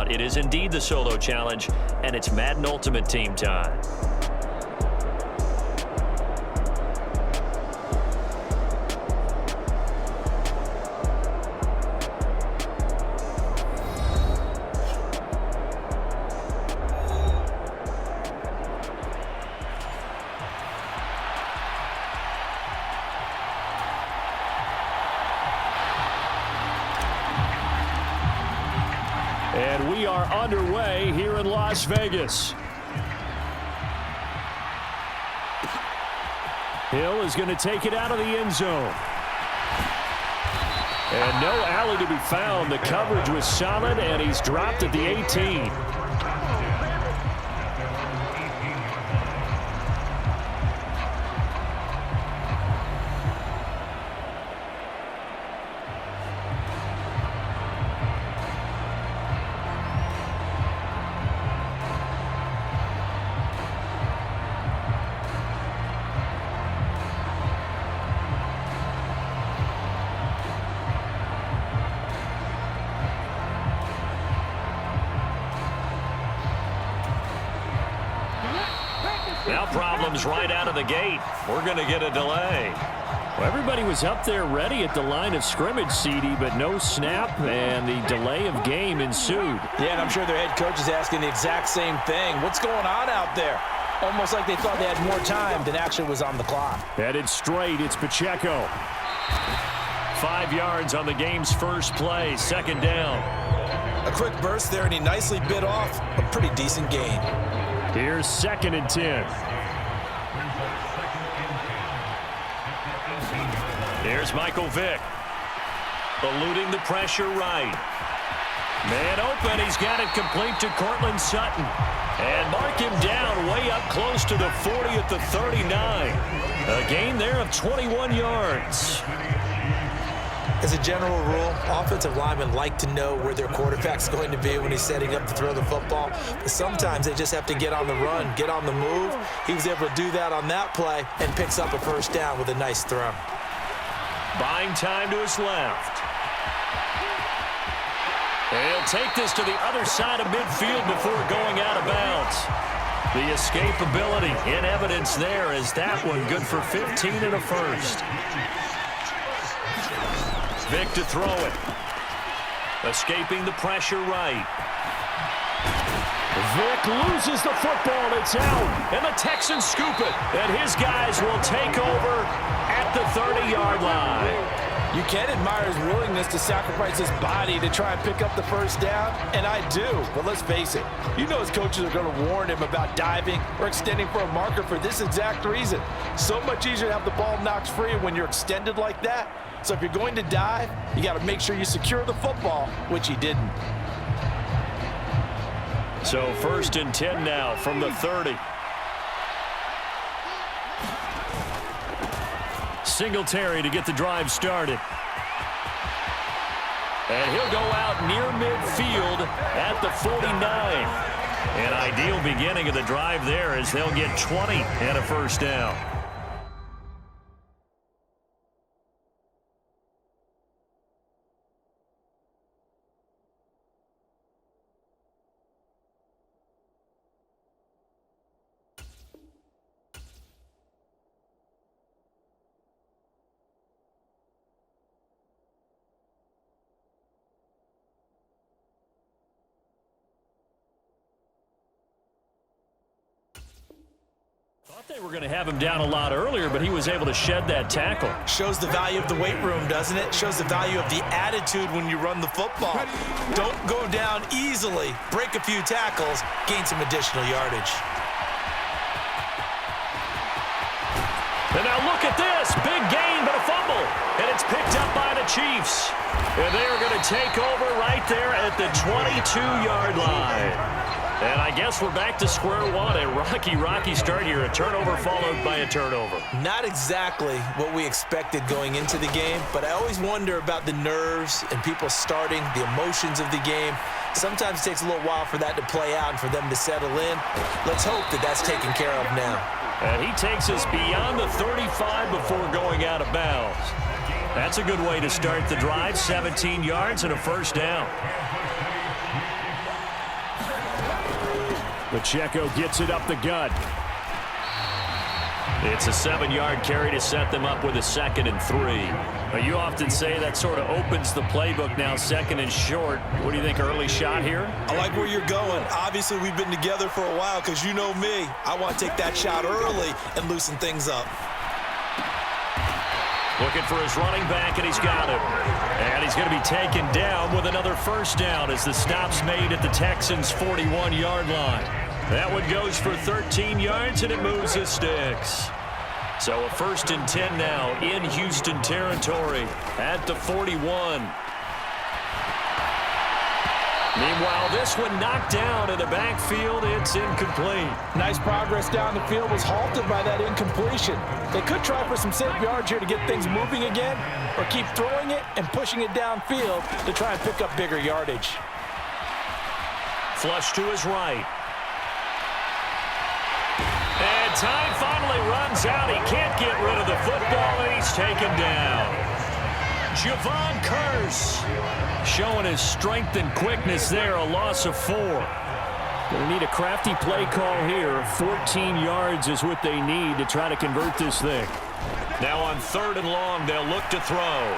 out. It is indeed the solo challenge, and it's Madden Ultimate Team time. And we are underway here in Las Vegas. Hill is going to take it out of the end zone. And no alley to be found. The coverage was solid, and he's dropped at the 18. Now problems right out of the gate. We're going to get a delay. Well, everybody was up there ready at the line of scrimmage, CD, but no snap, and the delay of game ensued. Yeah, and I'm sure their head coach is asking the exact same thing. What's going on out there? Almost like they thought they had more time than actually was on the clock. Headed straight, it's Pacheco. 5 yards on the game's first play, second down. A quick burst there, and he nicely bit off a pretty decent gain. Here's 2nd and 10. Here's Michael Vick. Eluding the pressure right. Man open. He's got it complete to Cortland Sutton. And mark him down way up close to the 40 at the 39. A gain there of 21 yards. As a general rule, offensive linemen like to know where their quarterback's going to be when he's setting up to throw the football. But sometimes they just have to get on the run, get on the move. He was able to do that on that play and picks up a first down with a nice throw. Buying time to his left. He'll take this to the other side of midfield before going out of bounds. The escapability in evidence there is that one good for 15 and a first. Vick to throw it. Escaping the pressure right. Vick loses the football. It's out. And the Texans scoop it. And his guys will take over at the 30-yard line. You can admire his willingness to sacrifice his body to try and pick up the first down, and I do. But let's face it, you know his coaches are going to warn him about diving or extending for a marker for this exact reason. So much easier to have the ball knocked free when you're extended like that. So if you're going to dive, you got to make sure you secure the football, which he didn't. So 1st and 10 now from the 30. Singletary to get the drive started. And he'll go out near midfield at the 49. An ideal beginning of the drive there as they'll get 20 and a first down. Thought they were going to have him down a lot earlier, but he was able to shed that tackle. Shows the value of the weight room, doesn't it? Shows the value of the attitude when you run the football. Don't go down easily. Break a few tackles. Gain some additional yardage. And now look at this. Big gain, but a fumble. And it's picked up by the Chiefs. And they are going to take over right there at the 22-yard line. And I guess we're back to square one. A rocky start here. A turnover followed by a turnover. Not exactly what we expected going into the game, but I always wonder about the nerves and people starting, the emotions of the game. Sometimes it takes a little while for that to play out and for them to settle in. Let's hope that that's taken care of now. And he takes us beyond the 35 before going out of bounds. That's a good way to start the drive. 17 yards and a first down. Pacheco gets it up the gut. It's a 7-yard carry to set them up with a 2nd and 3. Now, you often say that sort of opens the playbook now, 2nd and short. What do you think, early shot here? I like where you're going. Obviously, we've been together for a while because you know me. I want to take that shot early and loosen things up. Looking for his running back, and he's got him. And he's going to be taken down with another first down as the stop's made at the Texans' 41-yard line. That one goes for 13 yards, and it moves the sticks. So a 1st and 10 now in Houston territory at the 41. Meanwhile, this one knocked down in the backfield. It's incomplete. Nice progress down the field was halted by that incompletion. They could try for some safe yards here to get things moving again, or keep throwing it and pushing it downfield to try and pick up bigger yardage. Flush to his right. And time finally runs out. He can't get rid of the football, and he's taken down. Javon Curse showing his strength and quickness there, a loss of 4. Going to need a crafty play call here. 14 yards is what they need to try to convert this thing. Now on 3rd and long, they'll look to throw.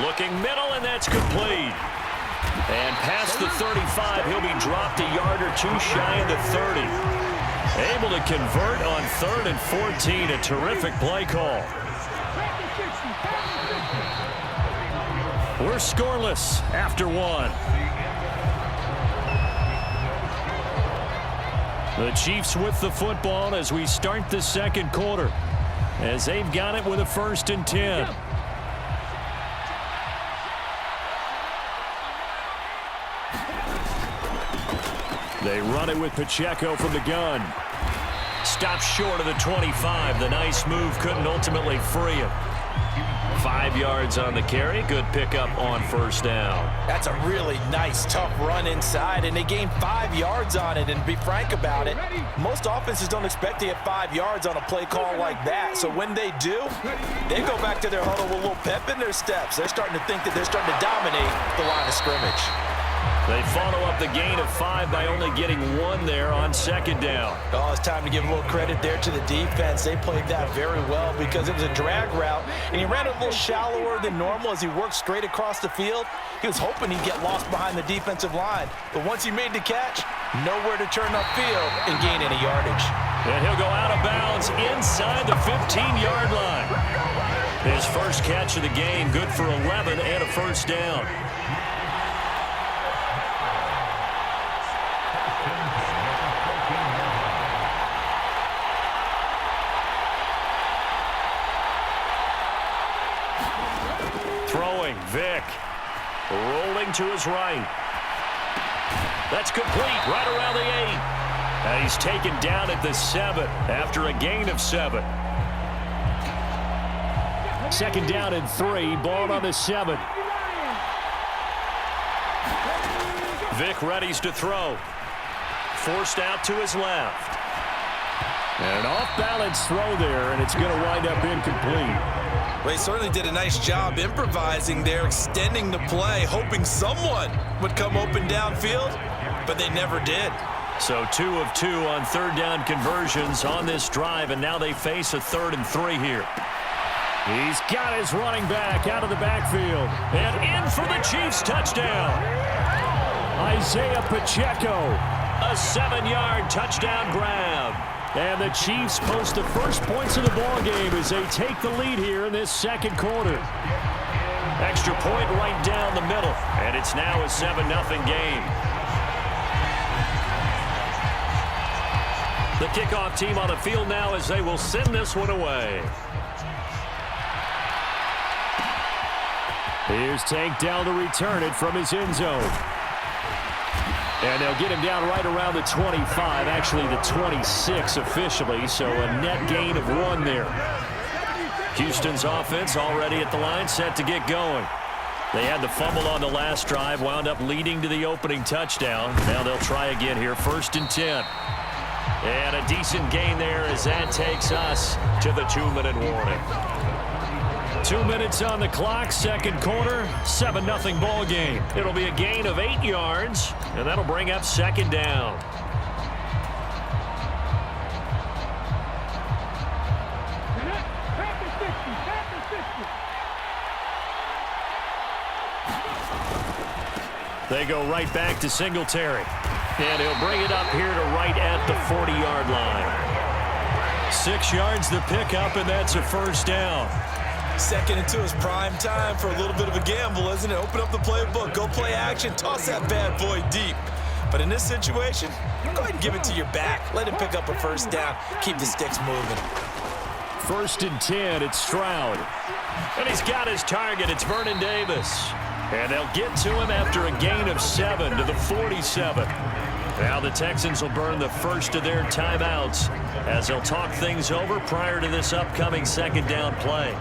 Looking middle, and that's complete. And past the 35, he'll be dropped a yard or 2 shy of the 30. Able to convert on 3rd and 14, a terrific play call. We're scoreless after 1. The Chiefs with the football as we start the 2nd quarter, as they've got it with a 1st and 10. They run it with Pacheco from the gun. Stops short of the 25. The nice move couldn't ultimately free him. 5 yards on the carry. Good pickup on 1st down. That's a really nice, tough run inside, and they gained 5 yards on it. And to be frank about it, most offenses don't expect to get 5 yards on a play call like that. So when they do, they go back to their huddle with a little pep in their steps. They're starting to think that they're starting to dominate the line of scrimmage. They follow up the gain of 5 by only getting 1 there on 2nd down. Oh, it's time to give a little credit there to the defense. They played that very well because it was a drag route, and he ran it a little shallower than normal as he worked straight across the field. He was hoping he'd get lost behind the defensive line, but once he made the catch, nowhere to turn upfield and gain any yardage. And he'll go out of bounds inside the 15-yard line. His first catch of the game, good for 11 and a 1st down. Throwing, Vic. Rolling to his right. That's complete, right around the 8. And he's taken down at the 7 after a gain of 7. 2nd down and 3, ball on the 7. Vic readies to throw. Forced out to his left. And an off-balance throw there, and it's going to wind up incomplete. Well, he certainly did a nice job improvising there, extending the play, hoping someone would come open downfield, but they never did. So 2 of 2 on 3rd down conversions on this drive, and now they face a 3rd and 3 here. He's got his running back out of the backfield. And in for the Chiefs touchdown. Isaiah Pacheco. A 7-yard touchdown grab. And the Chiefs post the first points of the ball game as they take the lead here in this 2nd quarter. Extra point right down the middle, and it's now a 7-0 game. The kickoff team on the field now as they will send this one away. Here's Tank down to return it from his end zone. And they'll get him down right around the 25, actually the 26 officially, so a net gain of 1 there. Houston's offense already at the line, set to get going. They had the fumble on the last drive, wound up leading to the opening touchdown. Now they'll try again here, 1st and 10. And a decent gain there as that takes us to the 2-minute warning. 2 minutes on the clock, second quarter, 7-0 ball game. It'll be a gain of 8 yards, and that'll bring up second down. They go right back to Singletary. And he'll bring it up here to right at the 40-yard line. 6 yards the pickup, and that's a first down. Second and 2 is prime time for a little bit of a gamble, isn't it? Open up the playbook, go play action, toss that bad boy deep. But in this situation, go ahead and give it to your back. Let him pick up a first down. Keep the sticks moving. 1st and 10, it's Stroud. And he's got his target. It's Vernon Davis. And they'll get to him after a gain of 7 to the 47. Now the Texans will burn the first of their timeouts as they'll talk things over prior to this upcoming second down play.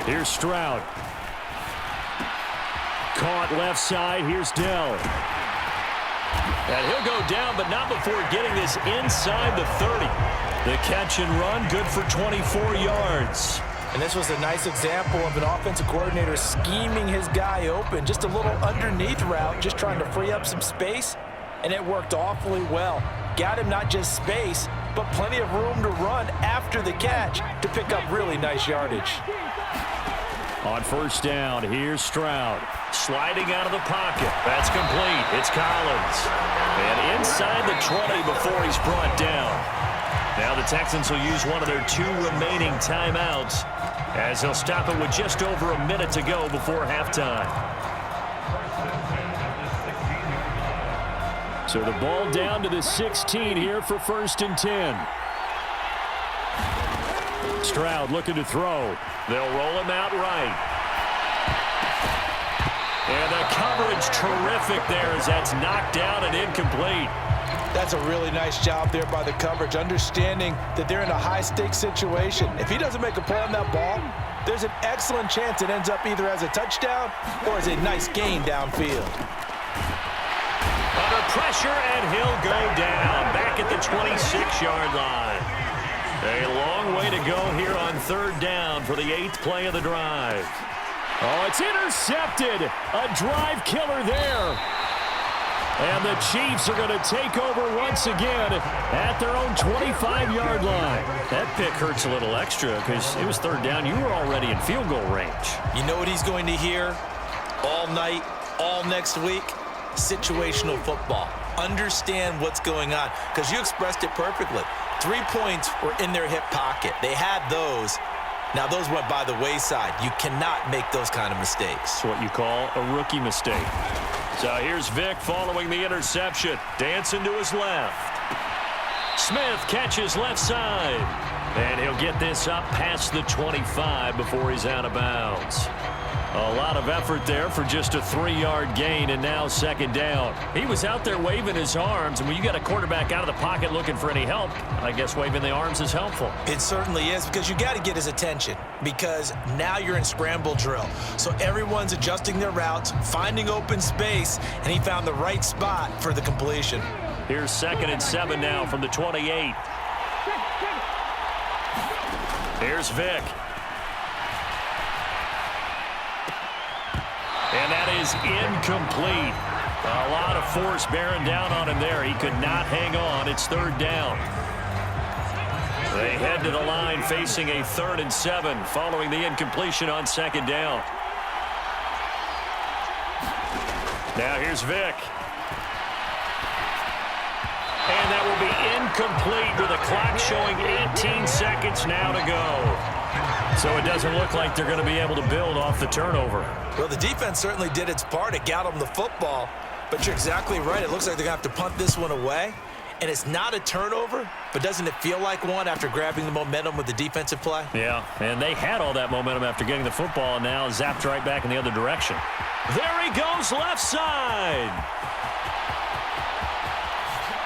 Here's Stroud. Caught left side. Here's Dell. And he'll go down, but not before getting this inside the 30. The catch and run, good for 24 yards. And this was a nice example of an offensive coordinator scheming his guy open. Just a little underneath route, just trying to free up some space. And it worked awfully well. Got him not just space, but plenty of room to run after the catch to pick up really nice yardage. On first down, here's Stroud. Sliding out of the pocket. That's complete. It's Collins. And inside the 20 before he's brought down. Now the Texans will use one of their 2 remaining timeouts as they'll stop it with just over a minute to go before halftime. So the ball down to the 16 here for 1st and 10. Stroud looking to throw. They'll roll him out right. And the coverage terrific there as that's knocked down and incomplete. That's a really nice job there by the coverage, understanding that they're in a high-stakes situation. If he doesn't make a play on that ball, there's an excellent chance it ends up either as a touchdown or as a nice gain downfield. Under pressure, and he'll go down back at the 26-yard line. A long way to go here on 3rd down for the 8th play of the drive. Oh, it's intercepted. A drive killer there. And the Chiefs are going to take over once again at their own 25-yard line. That pick hurts a little extra because it was 3rd down. You were already in field goal range. You know what he's going to hear all night, all next week? Situational football. Understand what's going on because you expressed it perfectly. 3 points were in their hip pocket. They had those. Now, those went by the wayside. You cannot make those kind of mistakes. It's what you call a rookie mistake. So here's Vic following the interception. Dancing to his left. Smith catches left side. And he'll get this up past the 25 before he's out of bounds. A lot of effort there for just a 3-yard gain, and now second down. He was out there waving his arms, and when you got a quarterback out of the pocket looking for any help, I guess waving the arms is helpful. It certainly is, because you got to get his attention, because now you're in scramble drill. So everyone's adjusting their routes, finding open space, and he found the right spot for the completion. Here's 2nd and 7 now from the 28. Here's Vic. And that is incomplete. A lot of force bearing down on him there. He could not hang on. It's 3rd down. They head to the line facing a 3rd and 7 following the incompletion on 2nd down. Now here's Vic. And that will be incomplete with a clock showing 18 seconds now to go. So it doesn't look like they're going to be able to build off the turnover. Well, the defense certainly did its part. It got them the football. But you're exactly right. It looks like they're going to have to punt this one away. And it's not a turnover, but doesn't it feel like one after grabbing the momentum with the defensive play? Yeah, and they had all that momentum after getting the football, and now zapped right back in the other direction. There he goes, left side.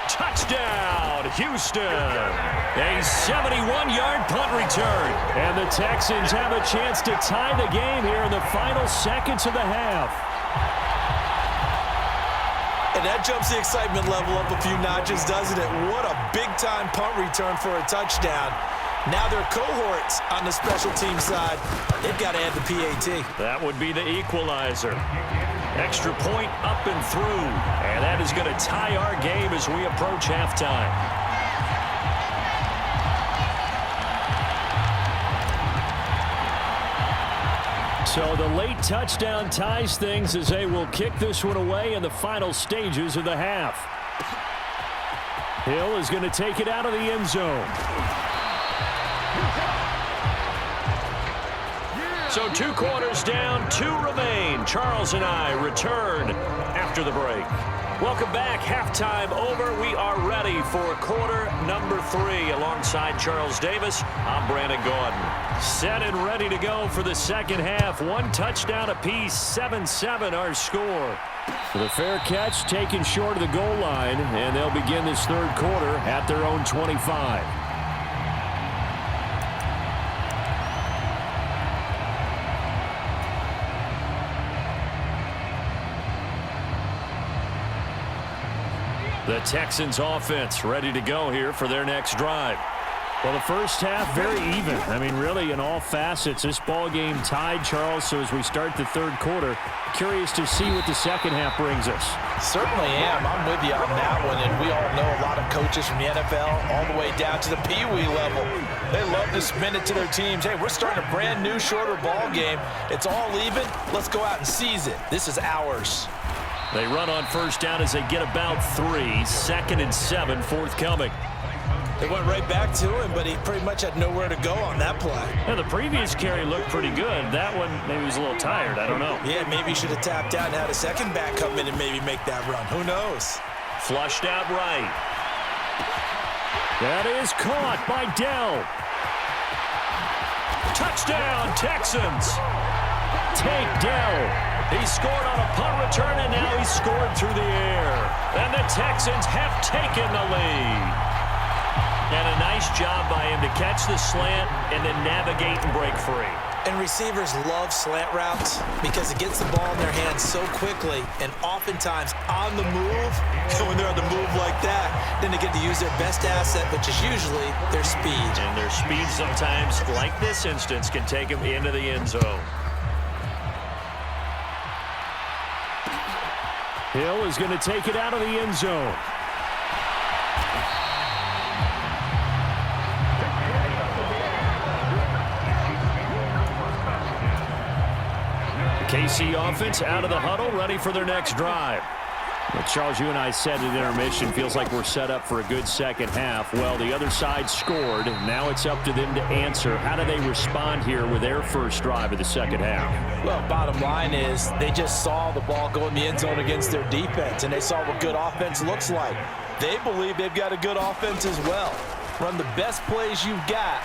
Touchdown, Houston. A 71-yard punt return. And the Texans have a chance to tie the game here in the final seconds of the half. And that jumps the excitement level up a few notches, doesn't it? What a big-time punt return for a touchdown. Now their cohorts on the special team side, they've got to add the PAT. That would be the equalizer. Extra point up and through. And that is going to tie our game as we approach halftime. So the late touchdown ties things as they will kick this one away in the final stages of the half. Hill is going to take it out of the end zone. So 2 quarters down, 2 remain. Charles and I return after the break. Welcome back. Halftime over. We are ready for quarter number 3. Alongside Charles Davis, I'm Brandon Gordon. Set and ready to go for the second half. 1 touchdown apiece, 7-7 our score. For the fair catch taken short of the goal line, and they'll begin this third quarter at their own 25. The Texans offense ready to go here for their next drive. Well, the first half very even. I mean, really in all facets, this ball game tied, Charles. So as we start the third quarter, curious to see what the second half brings us. Certainly am. I'm with you on that one. And we all know a lot of coaches from the NFL all the way down to the Pee-wee level. They love to spin it to their teams. Hey, we're starting a brand new, shorter ball game. It's all even. Let's go out and seize it. This is ours. They run on first down as they get about 3. 2nd and 7 forthcoming. They went right back to him, but he pretty much had nowhere to go on that play. Yeah, the previous carry looked pretty good. That one, maybe he was a little tired. I don't know. Yeah, maybe he should have tapped out and had a second back come in and maybe make that run. Who knows? Flushed out right. That is caught by Dell. Touchdown, Texans. Take Dell. He scored on a punt return, and now he's scored through the air. And the Texans have taken the lead. And a nice job by him to catch the slant and then navigate and break free. And receivers love slant routes because it gets the ball in their hands so quickly and oftentimes on the move. And when they're on the move like that, then they get to use their best asset, which is usually their speed. And their speed sometimes, like this instance, can take them into the end zone. Hill is going to take it out of the end zone. KC offense out of the huddle, ready for their next drive. Well, Charles, you and I said at intermission, feels like we're set up for a good second half. Well, the other side scored. Now it's up to them to answer. How do they respond here with their first drive of the second half? Well, bottom line is they just saw the ball go in the end zone against their defense, and they saw what good offense looks like. They believe they've got a good offense as well. Run the best plays you've got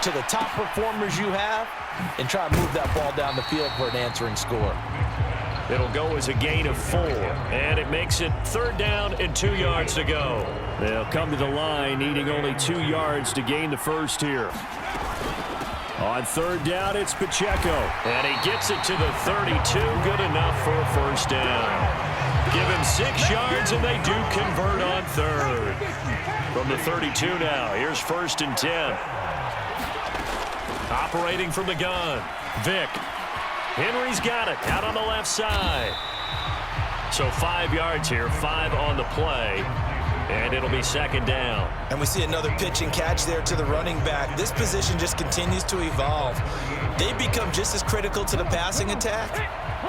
to the top performers you have, and try to move that ball down the field for an answering score. It'll go as a gain of 4, and it makes it 3rd down and 2 yards to go. They'll come to the line, needing only 2 yards to gain the first here. On 3rd down, it's Pacheco. And he gets it to the 32, good enough for a first down. Give him 6 yards, and they do convert on 3rd. From the 32 now, here's 1st and 10. Operating from the gun, Vick. Henry's got it out on the left side. So 5 yards here, 5 on the play, and it'll be 2nd down. And we see another pitch and catch there to the running back. This position just continues to evolve. They become just as critical to the passing attack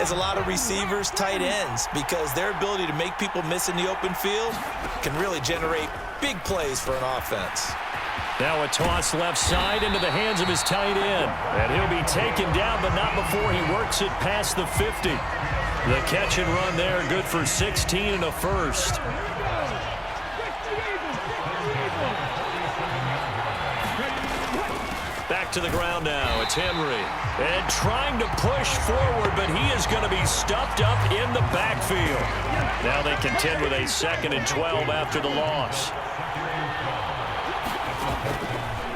as a lot of receivers, tight ends, because their ability to make people miss in the open field can really generate big plays for an offense. Now a toss left side into the hands of his tight end. And he'll be taken down, but not before he works it past the 50. The catch and run there, good for 16 and a first. Back to the ground now. It's Henry. And trying to push forward, but he is going to be stuffed up in the backfield. Now they contend with a 2nd and 12 after the loss.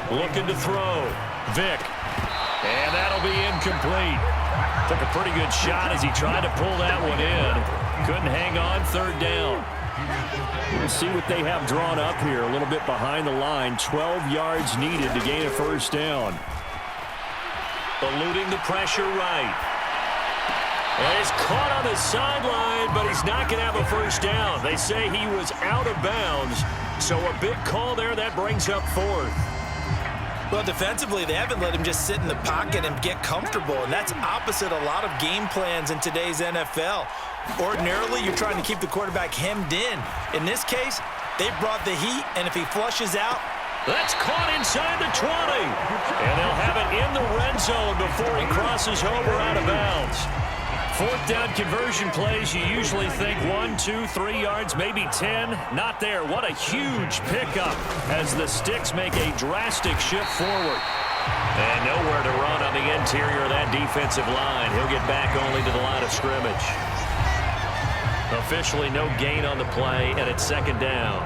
Looking to throw. Vick. And that'll be incomplete. Took a pretty good shot as he tried to pull that one in. Couldn't hang on, third down. We'll see what they have drawn up here. A little bit behind the line. 12 yards needed to gain a first down. Eluding the pressure right. And he's caught on the sideline, but he's not going to have a first down. They say he was out of bounds. So a big call there. That brings up fourth. Well, defensively, they haven't let him just sit in the pocket and get comfortable, and that's opposite a lot of game plans in today's NFL. Ordinarily, you're trying to keep the quarterback hemmed in. In this case, they brought the heat, and if he flushes out, that's caught inside the 20. And they'll have it in the red zone before he crosses over out of bounds. Fourth down conversion plays, you usually think 1, 2, 3 yards, maybe 10. Not there. What a huge pickup as the Sticks make a drastic shift forward. And nowhere to run on the interior of that defensive line. He'll get back only to the line of scrimmage. Officially no gain on the play, and it's second down.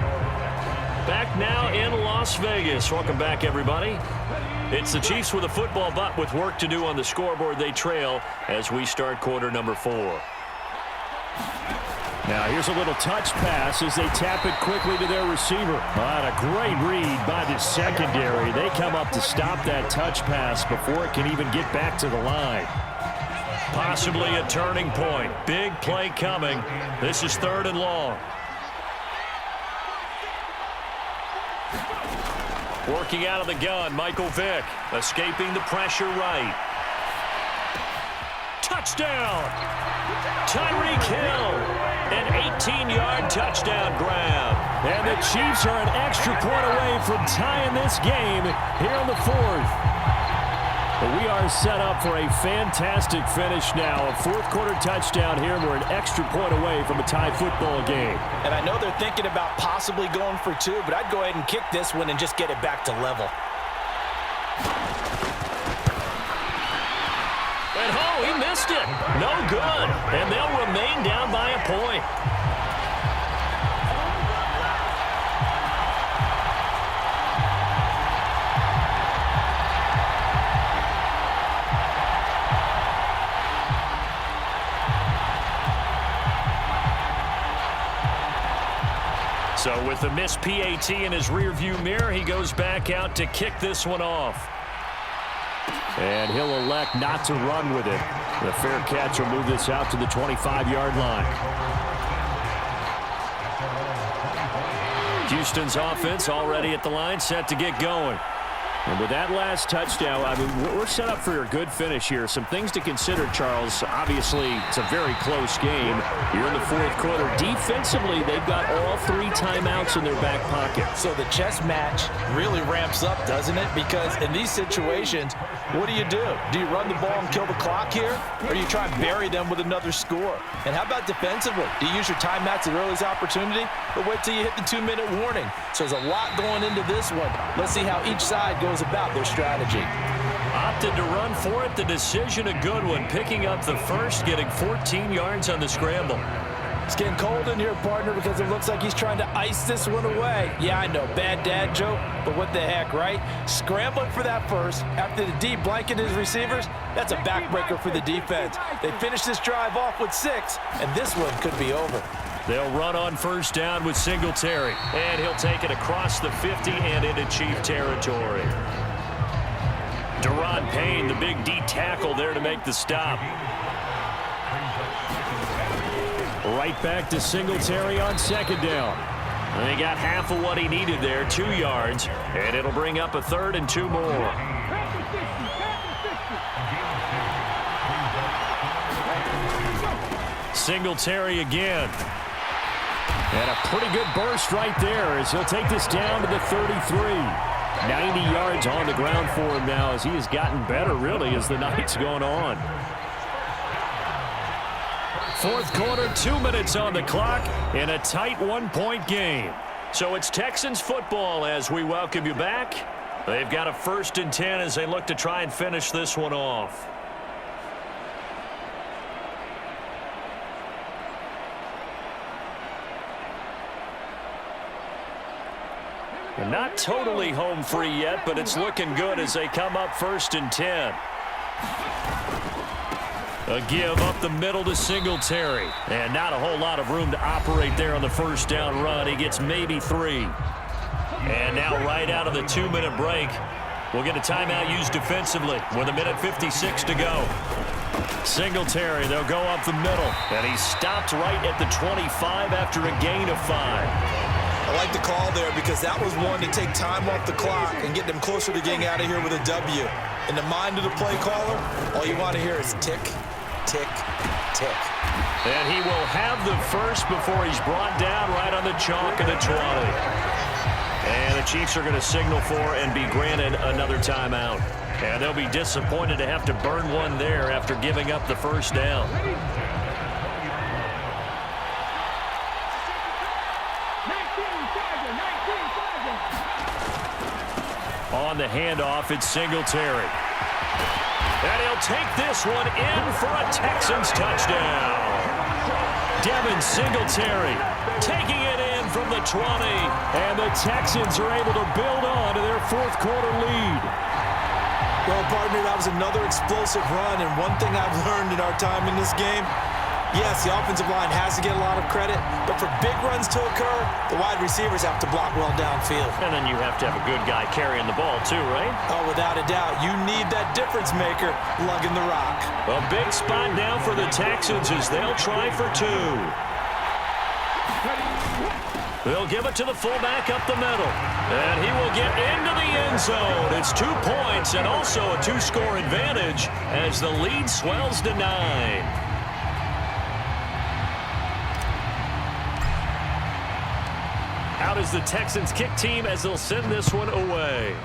Back now in Las Vegas. Welcome back, everybody. It's the Chiefs with a football, but with work to do on the scoreboard, they trail as we start quarter number 4. Now here's a little touch pass as they tap it quickly to their receiver. What a great read by the secondary. They come up to stop that touch pass before it can even get back to the line. Possibly a turning point. Big play coming. This is third and long. Working out of the gun, Michael Vick. Escaping the pressure right. Touchdown! Tyreek Hill. An 18-yard touchdown grab. And the Chiefs are an extra point away from tying this game here in the fourth. But we are set up for a fantastic finish now. A fourth-quarter touchdown here. We're an extra point away from a tie football game. And I know they're thinking about possibly going for 2, but I'd go ahead and kick this one and just get it back to level. And oh, he missed it. No good. And they'll remain down by a point. So with the missed PAT in his rearview mirror, he goes back out to kick this one off. And he'll elect not to run with it. The fair catch will move this out to the 25-yard line. Houston's offense already at the line, set to get going. And with that last touchdown, I mean, we're set up for a good finish here. Some things to consider, Charles. Obviously, it's a very close game. You're in the fourth quarter. Defensively, they've got all 3 timeouts in their back pocket. So the chess match really ramps up, doesn't it? Because in these situations, what do? Do you run the ball and kill the clock here? Or do you try and bury them with another score? And how about defensively? Do you use your timeouts at earliest opportunity? Or wait till you hit the 2-minute warning? So there's a lot going into this one. Let's see how each side goes about their strategy. Opted to run for it. The decision a good one. Picking up the first, getting 14 yards on the scramble. It's getting cold in here, partner, because it looks like he's trying to ice this one away. Yeah, I know, bad dad joke, but what the heck, right? Scrambling for that first after the deep blanket his receivers, that's a backbreaker for the defense. They finish this drive off with 6, and this one could be over. They'll run on first down with Singletary, and he'll take it across the 50 and into Chief territory. Deron Payne, the big D tackle there to make the stop. Right back to Singletary on second down. And he got half of what he needed there, 2 yards, and it'll bring up a 3rd and 2 more. Singletary again. And a pretty good burst right there as he'll take this down to the 33. 90 yards on the ground for him now as he has gotten better, really, as the night's going on. Fourth quarter, 2 minutes on the clock in a tight 1-point game. So it's Texans football as we welcome you back. They've got a 1st and 10 as they look to try and finish this one off. And not totally home free yet, but it's looking good as they come up 1st and 10. A give up the middle to Singletary. And not a whole lot of room to operate there on the first down run. He gets maybe 3. And now right out of the 2-minute break, we'll get a timeout used defensively with 1:56 to go. Singletary, they'll go up the middle. And he's stopped right at the 25 after a gain of 5. I like the call there because that was one to take time off the clock and get them closer to getting out of here with a W. In the mind of the play caller, all you want to hear is tick, tick, tick. And he will have the first before he's brought down right on the chalk of the 20. And the Chiefs are going to signal for and be granted another timeout. And they'll be disappointed to have to burn one there after giving up the first down. On the handoff, it's Singletary. And he'll take this one in for a Texans touchdown. Devin Singletary taking it in from the 20. And the Texans are able to build on to their fourth quarter lead. Well, partner, that was another explosive run. And one thing I've learned in our time in this game, yes, the offensive line has to get a lot of credit, but for big runs to occur, the wide receivers have to block well downfield. And then you have to have a good guy carrying the ball too, right? Oh, without a doubt. You need that difference maker lugging the rock. A big spot now for the Texans as they'll try for 2. They'll give it to the fullback up the middle. And he will get into the end zone. It's 2 points and also a 2-score advantage as the lead swells to 9. Out is the Texans kick team as they'll send this one away.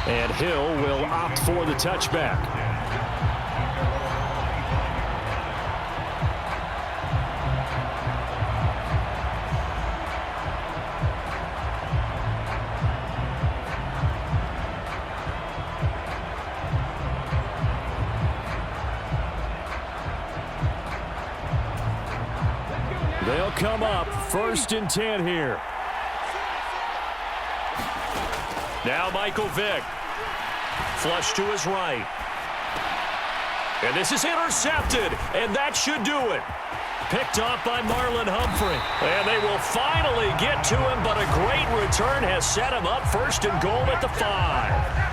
And Hill will opt for the touchback. They'll come up 1st and 10 here. Now Michael Vick. Flush to his right. And this is intercepted, and that should do it. Picked off by Marlon Humphrey. And they will finally get to him, but a great return has set him up 1st and goal at the 5.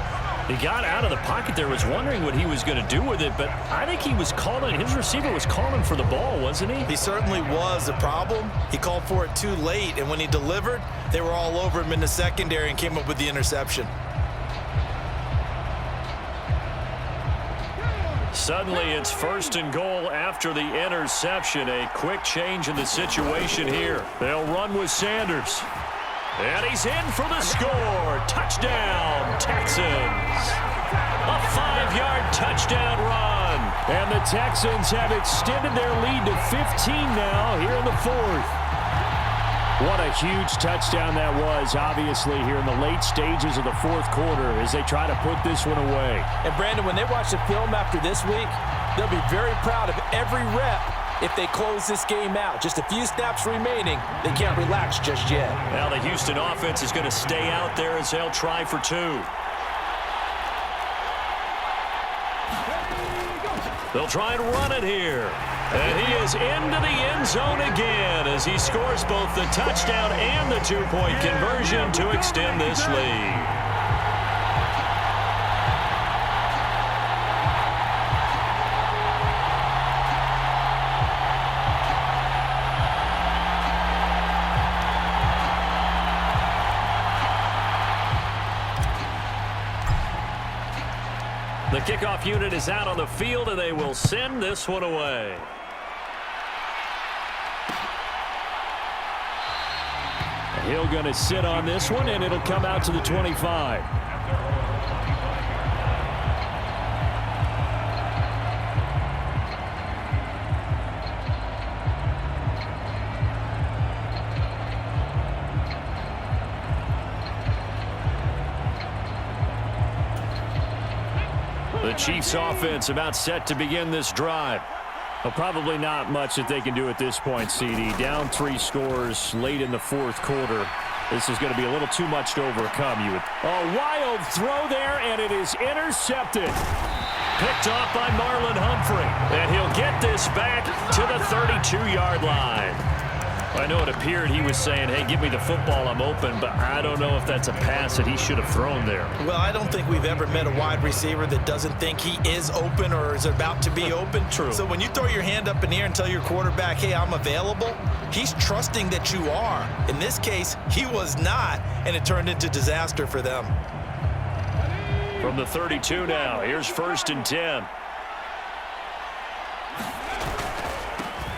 He got out of the pocket there, was wondering what he was going to do with it, but I think he was calling, his receiver was calling for the ball, wasn't he? He certainly was. The problem, he called for it too late, and when he delivered, they were all over him in the secondary and came up with the interception. Suddenly, it's 1st and goal after the interception. A quick change in the situation here. They'll run with Sanders. And he's in for the score. Touchdown, Texans. A 5-yard touchdown run. And the Texans have extended their lead to 15 now here in the 4th. What a huge touchdown that was, obviously, here in the late stages of the 4th quarter as they try to put this one away. And, Brandon, when they watch the film after this week, they'll be very proud of every rep if they close this game out. Just a few snaps remaining. They can't relax just yet. Now the Houston offense is going to stay out there as they'll try for 2. They'll try and run it here. And he is into the end zone again as he scores both the touchdown and the 2-point conversion to extend this lead. The kickoff unit is out on the field, and they will send this one away. Hill going to sit on this one, and it'll come out to the 25. The Chiefs offense about set to begin this drive. Well, probably not much that they can do at this point, CD. Down 3 scores late in the 4th quarter. This is going to be a little too much to overcome. A wild throw there, and it is intercepted. Picked off by Marlon Humphrey. And he'll get this back to the 32-yard line. I know it appeared he was saying, hey, give me the football, I'm open, but I don't know if that's a pass that he should have thrown there. Well, I don't think we've ever met a wide receiver that doesn't think he is open or is about to be open. True. So when you throw your hand up in the air and tell your quarterback, hey, I'm available, he's trusting that you are. In this case, he was not, and it turned into disaster for them. From the 32 now, here's 1st and 10.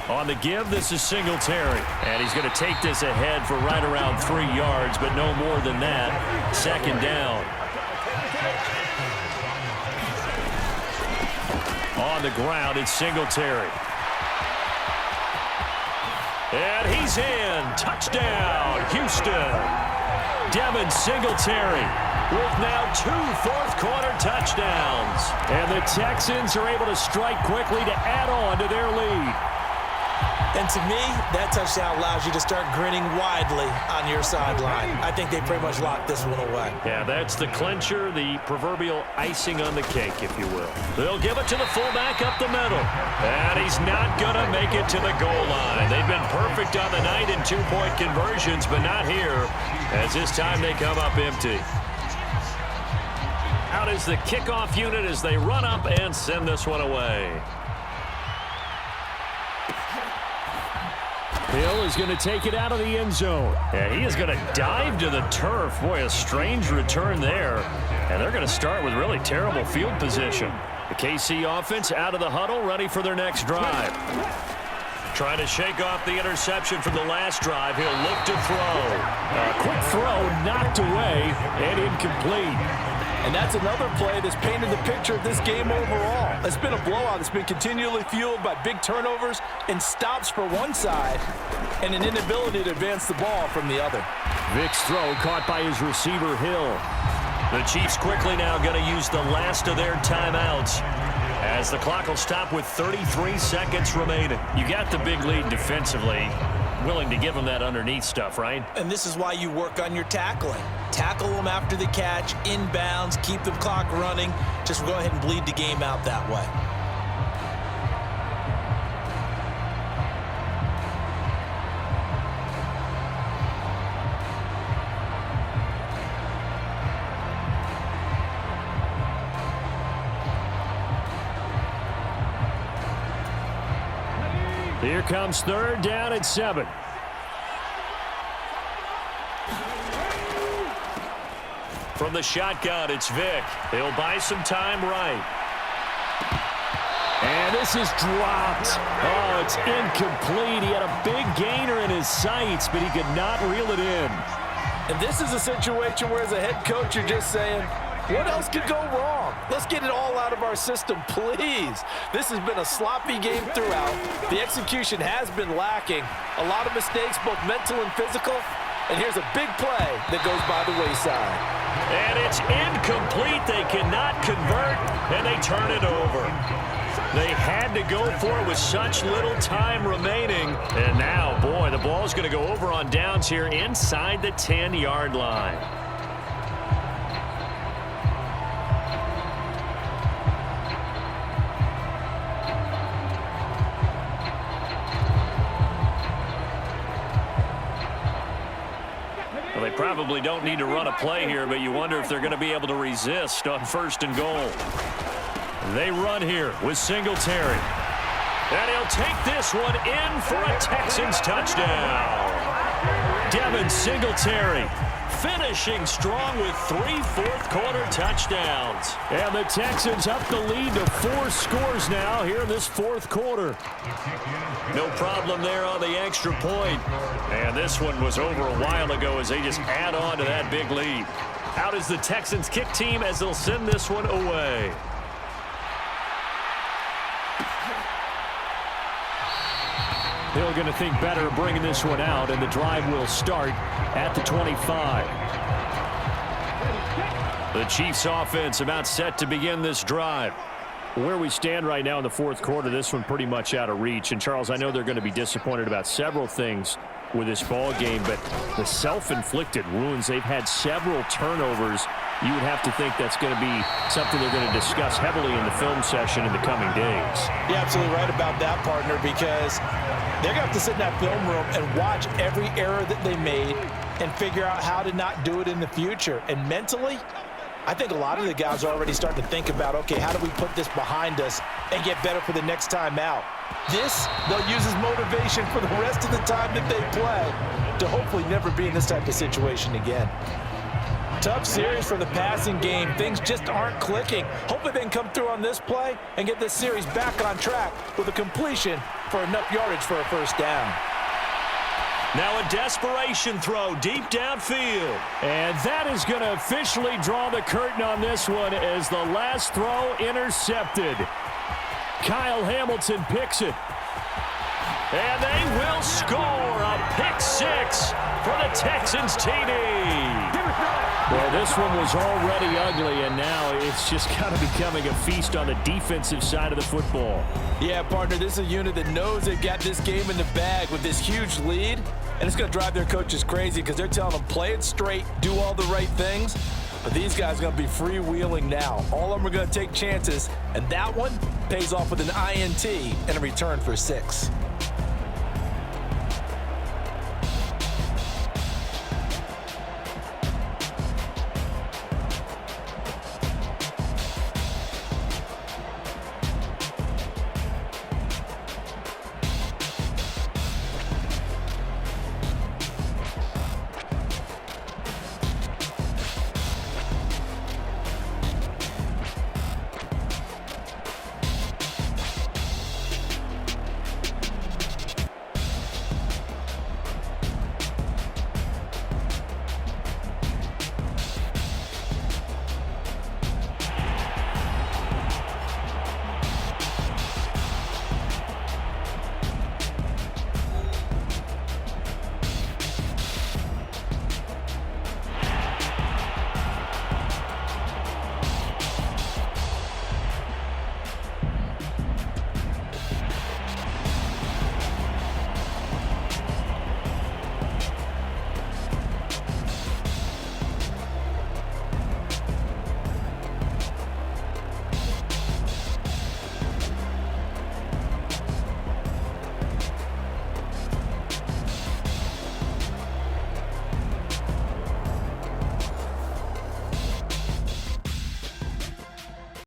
On the give, this is Singletary. And he's going to take this ahead for right around 3 yards, but no more than that. 2nd down. On the ground, it's Singletary. And he's in. Touchdown, Houston. Devin Singletary with now 2 fourth-quarter touchdowns. And the Texans are able to strike quickly to add on to their lead. And to me, that touchdown allows you to start grinning widely on your sideline. I think they pretty much locked this one away. Yeah, that's the clincher, the proverbial icing on the cake, if you will. They'll give it to the fullback up the middle. And he's not going to make it to the goal line. They've been perfect on the night in 2-point conversions, but not here, as this time they come up empty. Out is the kickoff unit as they run up and send this one away. Hill is going to take it out of the end zone. And he is going to dive to the turf. Boy, a strange return there. And they're going to start with really terrible field position. The KC offense out of the huddle, ready for their next drive. Trying to shake off the interception from the last drive. He'll look to throw. A quick throw knocked away and incomplete. And that's another play that's painted the picture of this game overall. It's been a blowout. It's been continually fueled by big turnovers and stops for one side and an inability to advance the ball from the other. Vic's throw caught by his receiver, Hill. The Chiefs quickly now going to use the last of their timeouts as the clock will stop with 33 seconds remaining. You got the big lead defensively. Willing to give them that underneath stuff, right? And this is why you work on your tackling. Tackle them after the catch, inbounds, keep the clock running. Just go ahead and bleed the game out that way. Here comes 3rd down and 7. From the shotgun, it's Vic. He'll buy some time right. And this is dropped. Oh, it's incomplete. He had a big gainer in his sights, but he could not reel it in. And this is a situation where as a head coach, you're just saying, what else could go wrong? Let's get it all out of our system, please. This has been a sloppy game throughout. The execution has been lacking. A lot of mistakes, both mental and physical. And here's a big play that goes by the wayside. And it's incomplete. They cannot convert, and they turn it over. They had to go for it with such little time remaining. And now, boy, the ball's going to go over on downs here inside the 10-yard line. They probably don't need to run a play here, but you wonder if they're going to be able to resist on 1st and goal. They run here with Singletary. And he'll take this one in for a Texans touchdown. Devin Singletary finishing strong with 3 fourth-quarter touchdowns. And the Texans up the lead to 4 scores now here in this 4th quarter. No problem there on the extra point. And this one was over a while ago as they just add on to that big lead. Out is the Texans kick team as they'll send this one away. They're going to think better of bringing this one out, and the drive will start at the 25. The Chiefs offense about set to begin this drive. Where we stand right now in the 4th quarter, this one pretty much out of reach. And, Charles, I know they're going to be disappointed about several things with this ball game, but the self-inflicted wounds, they've had several turnovers. You would have to think that's going to be something they're going to discuss heavily in the film session in the coming days. You're absolutely right about that, partner, because they're going to have to sit in that film room and watch every error that they made and figure out how to not do it in the future. And mentally, I think a lot of the guys are already starting to think about, okay, how do we put this behind us and get better for the next time out? This, they'll use as motivation for the rest of the time that they play to hopefully never be in this type of situation again. Tough series for the passing game. Things just aren't clicking. Hopefully they can come through on this play and get this series back on track with a completion for enough yardage for a first down. Now a desperation throw deep downfield. And that is going to officially draw the curtain on this one as the last throw intercepted. Kyle Hamilton picks it. And they will score a pick six for the Texans TD. Well, this one was already ugly, and now it's just kind of becoming a feast on the defensive side of the football. Yeah, partner, this is a unit that knows they've got this game in the bag with this huge lead, and it's going to drive their coaches crazy because they're telling them, play it straight, do all the right things. But these guys are going to be freewheeling now. All of them are going to take chances, and that one pays off with an INT and a return for 6.